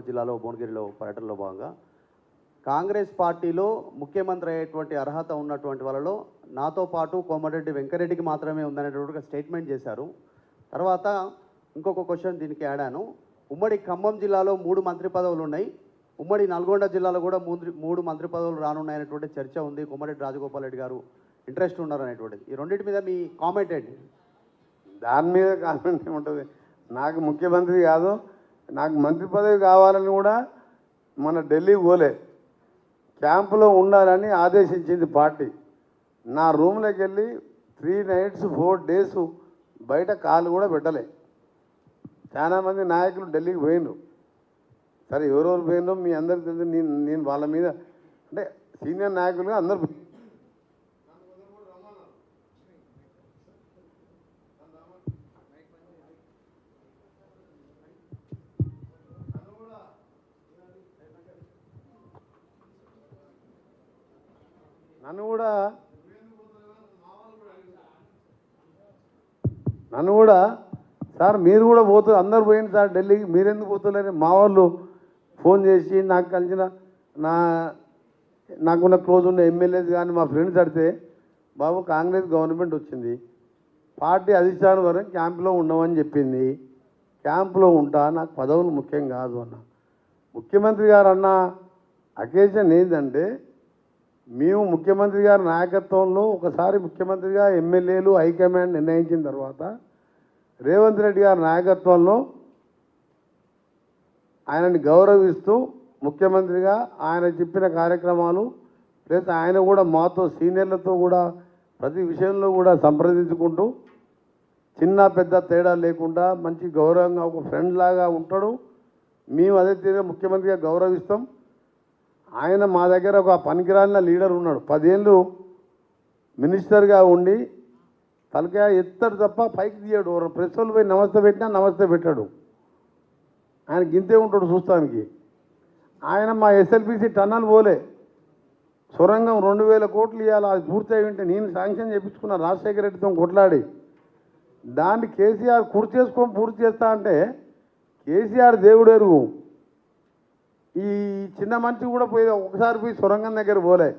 జిల్లాలో భువనగిరిలో పర్యటనలో భాగంగా కాంగ్రెస్ పార్టీలో ముఖ్యమంత్రి అయ్యేటువంటి అర్హత ఉన్నటువంటి వాళ్ళలో నాతో పాటు కోమటిరెడ్డి వెంకరెడ్డికి మాత్రమే ఉందనేటువంటి స్టేట్మెంట్ చేశారు. తర్వాత ఇంకొక క్వశ్చన్ దీనికి ఆడాను. ఉమ్మడి ఖమ్మం జిల్లాలో 3 మంత్రి పదవులు ఉన్నాయి, ఉమ్మడి నల్గొండ జిల్లాలో కూడా 3 మంత్రి పదవులు రానున్నాయనేటువంటి చర్చ ఉంది. కోమటిరెడ్డి రాజగోపాల్ రెడ్డి గారు ఇంట్రెస్ట్ ఉన్నారు అనేటువంటిది. ఈ రెండింటి మీద మీ కామెంట్ ఏంటి? దాని మీద కామెంట్ ఏముంటుంది? నాకు ముఖ్యమంత్రి కాదు, నాకు మంత్రి పదవి కావాలని కూడా మన ఢిల్లీకి పోలే, క్యాంపులో ఉండాలని ఆదేశించింది పార్టీ. నా రూమ్లోకి వెళ్ళి 3 nights 4 days బయట కాలు కూడా పెట్టలే. చాలామంది నాయకులు ఢిల్లీకి పోయినరు. సరే ఎవరెవరు పోయినరో మీ అందరికి తెలిసి నేను వాళ్ళ మీద అంటే సీనియర్ నాయకులుగా అందరు నన్ను కూడా సార్ మీరు కూడా పోతారు, అందరు పోయింది సార్ ఢిల్లీకి, మీరెందుకు పోతులేని మా వాళ్ళు ఫోన్ చేసి నాకు కలిసిన నాకున్న క్లోజ్ ఉన్న ఎమ్మెల్యేస్ కానీ మా ఫ్రెండ్స్ అడితే, బాబు కాంగ్రెస్ గవర్నమెంట్ వచ్చింది, పార్టీ అధిష్టానం వరకు క్యాంపులో ఉండమని చెప్పింది, క్యాంపులో ఉంటా, నాకు పదవులు ముఖ్యం కాదు అన్న. ముఖ్యమంత్రి గారు అన్న అకేషన్ ఏంటంటే, మేము ముఖ్యమంత్రి గారి నాయకత్వంలో ఒకసారి ముఖ్యమంత్రిగా ఎమ్మెల్యేలు హైకమాండ్ నిర్ణయించిన తర్వాత రేవంత్ రెడ్డి గారి నాయకత్వంలో ఆయనని గౌరవిస్తూ ముఖ్యమంత్రిగా ఆయన చెప్పిన కార్యక్రమాలు ప్లస్ ఆయన కూడా మాతో సీనియర్లతో కూడా ప్రతి విషయంలో కూడా సంప్రదించుకుంటూ చిన్న పెద్ద తేడా లేకుండా మంచి గౌరవంగా ఒక ఫ్రెండ్ లాగా ఉంటాడు. మేము అదే తీరుగా ముఖ్యమంత్రిగా గౌరవిస్తాం. ఆయన మా దగ్గర ఒక పనికిరాలిన లీడర్ ఉన్నాడు, 10 ఏళ్ళు మినిస్టర్గా ఉండి తలకాయ ఎత్తాడు తప్ప పైకి తీయడు. ప్రెస్ వాళ్ళు పోయి నమస్తే పెట్టినా నమస్తే పెట్టాడు. ఆయన గింతే ఉంటాడు చూస్తానికి. ఆయన మా ఎస్ఎల్బిసి టన్నల్ పోలే, సొరంగం 2000 కోట్లు ఇవ్వాలి, అది పూర్తి అయి ఉంటే నేను శాంక్షన్ చేయించుకున్న రాజశేఖర రెడ్డితో కొట్లాడి దాన్ని కేసీఆర్ పూర్తి చేస్తా అంటే కేసీఆర్ దేవుడు ఎరుగు. ఈ చిన్న మనిషి కూడా పోయి ఒకసారి పోయి సొరంగం దగ్గర పోలే.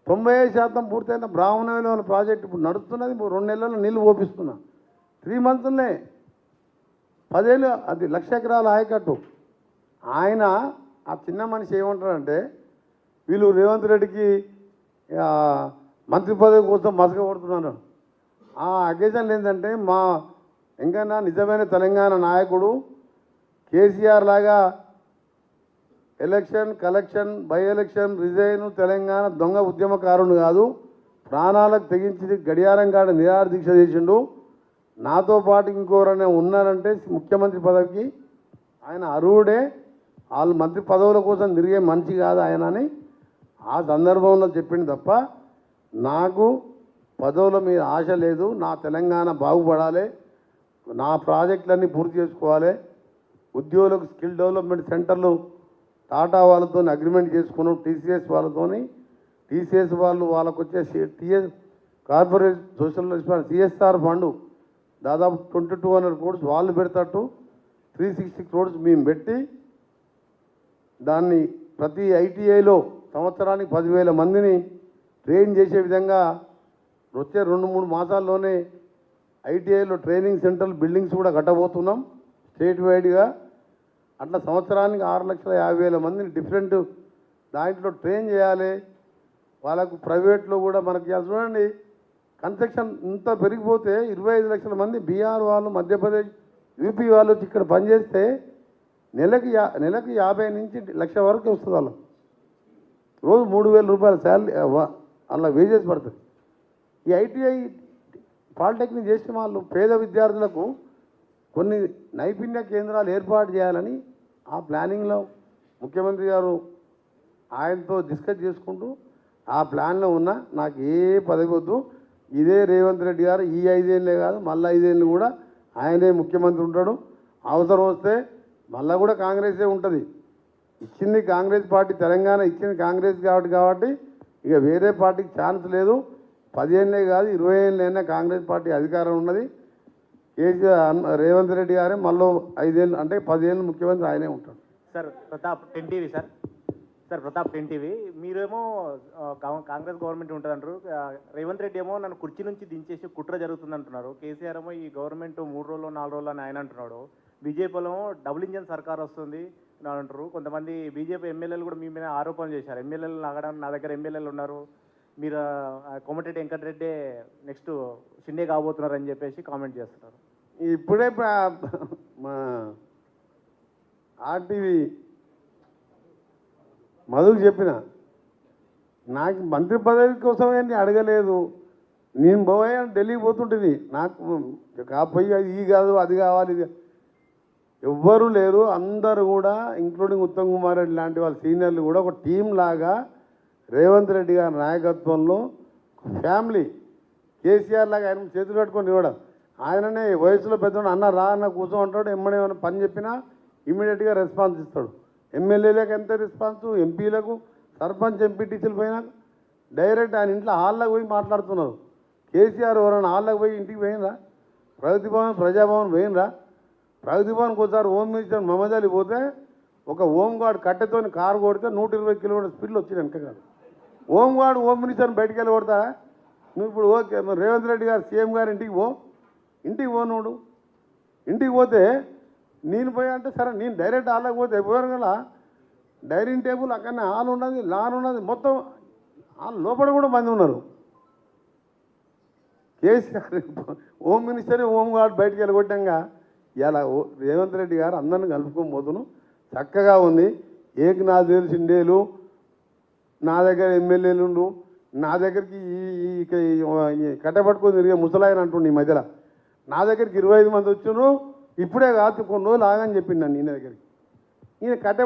95% పూర్తయిన బ్రాహ్మణ ప్రాజెక్ట్ ఇప్పుడు నడుస్తున్నది. 2 నెలల్లో నీళ్ళు పోపిస్తున్నా, 3 monthsలోనే 10 ఏళ్ళు అది 1,00,000 ఎకరాల ఆయకట్టు. ఆయన ఆ చిన్న మనిషి ఏమంటాడంటే, వీళ్ళు రేవంత్ రెడ్డికి మంత్రి పదవి కోసం మసక కొడుతున్నాను. ఆ అకేషన్లు ఏంటంటే, మా ఇంకా నిజమైన తెలంగాణ నాయకుడు కేసీఆర్ లాగా election collection by election resign Telangana దొంగ ఉద్యమకారుడు కాదు, ప్రాణాలకు తెగించి గడియారం కాడ నిరాహార దీక్ష చేసిండు. నాతో పాటు ఇంకోరైనా ఉన్నారంటే ముఖ్యమంత్రి పదవికి ఆయన అర్హుడే, వాళ్ళు మంత్రి పదవుల కోసం తిరిగే మనిషి కాదు ఆయన అని ఆ సందర్భంలో చెప్పింది తప్ప నాకు పదవుల మీద ఆశ లేదు. నా తెలంగాణ బాగుపడాలి, నా ప్రాజెక్టులన్నీ పూర్తి చేసుకోవాలి, ఉద్యోగులకు స్కిల్ డెవలప్మెంట్ సెంటర్లు టాటా వాళ్ళతో అగ్రిమెంట్ చేసుకున్నాం, టీసీఎస్ వాళ్ళతోని. టీసీఎస్ వాళ్ళు వాళ్ళకు వచ్చే కార్పొరేట్ సోషల్ సిఎస్ఆర్ ఫండ్ దాదాపు 2200 crores వాళ్ళు పెడతారు, 360 crores మేము పెట్టి దాన్ని ప్రతి ఐటీఐలో సంవత్సరానికి 10,000 మందిని ట్రైన్ చేసే విధంగా వచ్చే 2-3 మాసాల్లోనే ఐటీఐలో ట్రైనింగ్ సెంటర్లు బిల్డింగ్స్ కూడా కట్టబోతున్నాం స్టేట్ వైడ్గా. అట్లా సంవత్సరానికి 6,50,000 మందిని డిఫరెంట్ దాంట్లో ట్రైన్ చేయాలి. వాళ్ళకు ప్రైవేట్లో కూడా మనకి చూడండి, కన్స్ట్రక్షన్ ఇంత పెరిగిపోతే 25 లక్షల మంది బీహార్ వాళ్ళు, మధ్యప్రదేశ్, యూపీ వాళ్ళు వచ్చి ఇక్కడ పనిచేస్తే నెలకి 50 నుంచి 1,00,000 వరకు వస్తుంది. వాళ్ళు రోజు 3,000 రూపాయల శాలరీ అలా వేజెస్ పడుతుంది. ఈ ఐటీఐ పాలిటెక్నిక్ చేసిన వాళ్ళు పేద విద్యార్థులకు కొన్ని నైపుణ్య కేంద్రాలు ఏర్పాటు చేయాలని ఆ ప్లానింగ్లో ముఖ్యమంత్రి గారు ఆయనతో డిస్కస్ చేసుకుంటూ ఆ ప్లాన్లో ఉన్న. నాకు ఏ పదవి వద్దు, ఇదే రేవంత్ రెడ్డి గారు ఈ 5 ఏళ్ళే కాదు మళ్ళీ 5 ఏళ్ళు కూడా ఆయనే ముఖ్యమంత్రి ఉంటాడు. అవసరం వస్తే మళ్ళీ కూడా కాంగ్రెసే ఉంటుంది. ఇచ్చింది కాంగ్రెస్ పార్టీ, తెలంగాణ ఇచ్చింది కాంగ్రెస్ కాబట్టి ఇక వేరే పార్టీకి ఛాన్స్ లేదు. 10 ఏళ్ళే కాదు 20 ఏళ్ళైనా కాంగ్రెస్ పార్టీ అధికారం ఉన్నది. కేసీఆర్ రేవంత్ రెడ్డి గారే మళ్ళీ 5 ఏళ్ళు అంటే 10 ఏళ్ళు ముఖ్యమంత్రి ఆయనే ఉంటాడు. Sir Pratap 10 TV sir. Sir Pratap 10 TV. మీరేమో కాంగ్రెస్ గవర్నమెంట్ ఉంటుందంటారు. రేవంత్ రెడ్డి ఏమో నన్ను కుర్చీ నుంచి దించేసి కుట్ర జరుగుతుంది అంటున్నారు. కేసీఆర్ ఏమో ఈ గవర్నమెంట్ 3 రోజులు 4 రోజులు అని ఆయన అంటున్నాడు. బీజేపీలో డబుల్ ఇంజన్ సర్కార్ వస్తుంది అని అంటారు. కొంతమంది బీజేపీ ఎమ్మెల్యేలు కూడా మీ మీద ఆరోపణలు చేశారు. ఎమ్మెల్యేలు నా దగ్గర ఎమ్మెల్యేలు ఉన్నారు, మీరు కోమటిరెడ్డి వెంకటరెడ్డి నెక్స్ట్ షిండే కాబోతున్నారు అని చెప్పేసి కామెంట్ చేస్తున్నారు. ఇప్పుడే మా ఆర్టీవీ మధుకు చెప్పిన, నాకు మంత్రి పదవి కోసం ఏంటి అడగలేదు. నేను పోయా ఢిల్లీకి పోతుంటుంది, నాకు పోయి ఇది కాదు అది కావాలి ఇది ఎవ్వరూ లేరు. అందరూ కూడా ఇంక్లూడింగ్ ఉత్తమ్ కుమార్ రెడ్డి లాంటి వాళ్ళ సీనియర్లు కూడా ఒక టీం లాగా రేవంత్ రెడ్డి గారి నాయకత్వంలో ఫ్యామిలీ కేసీఆర్ లాగా ఆయన చేతులు పెట్టుకొని ఇవ్వడం. ఆయననే వయసులో పెద్దవాడు అన్న రా అన్న కూర్చో అంటాడు. ఎమ్మడే ఏమైనా పని చెప్పినా ఇమీడియట్గా రెస్పాన్స్ ఇస్తాడు. ఎమ్మెల్యేలకు ఎంత రెస్పాన్స్, ఎంపీలకు, సర్పంచ్ ఎంపీటీసీలు పోయినా డైరెక్ట్ ఆయన ఇంట్లో హాల్లోకి పోయి మాట్లాడుతున్నారు. కేసీఆర్ ఎవరైనా హాల్లోకి పోయి ఇంటికి పోయినరా? ప్రగతి భవన్ ప్రజాభవన్ పోయినరా? ప్రగతి భవన్కి ఒకసారి హోమ్ మినిస్టర్ మహమ్మద్ అలీ పోతే ఒక హోమ్ గార్డ్ కట్టెతోని కారు కొడితే 120 కిలోమీటర్ స్పీడ్లో వచ్చింది వెనక కాదు. హోమ్ గార్డ్ హోమ్ మినిస్టర్ని బయటికి వెళ్ళి కొడతారా? నువ్వు ఇప్పుడు ఓకే రేవంత్ రెడ్డి గారు సీఎం గారు ఇంటికి పో నువ్వు ఇంటికి పోతే నేను పోయా అంటే సరే నేను డైరెక్ట్ హాల్లోకి పోతే పోయారు కదా, డైనింగ్ టేబుల్ అక్కడనే హాల్ ఉన్నది, లాన్ ఉన్నది, మొత్తం హాల్ లోపల కూడా మంది ఉన్నారు. KCR home minister home guard బయటికి వెళ్ళి కొట్టాక ఇలా రేవంత్ రెడ్డి గారు అందరిని కలుపుకోబోతును చక్కగా ఉంది. ఏకనాథ్ షిండేలు నా దగ్గర ఎమ్మెల్యేలు నా దగ్గరికి ఈ కట్టబట్టుకొని తిరిగే ముసలాయన అంటుండే ఈ మధ్యలో నా దగ్గరికి 25 మంది వచ్చారు. ఇప్పుడే కాదు కొన్ని రోజులు ఆగని చెప్పిండు నన్ను ఈయన దగ్గరికి. ఈయన కట్టబడి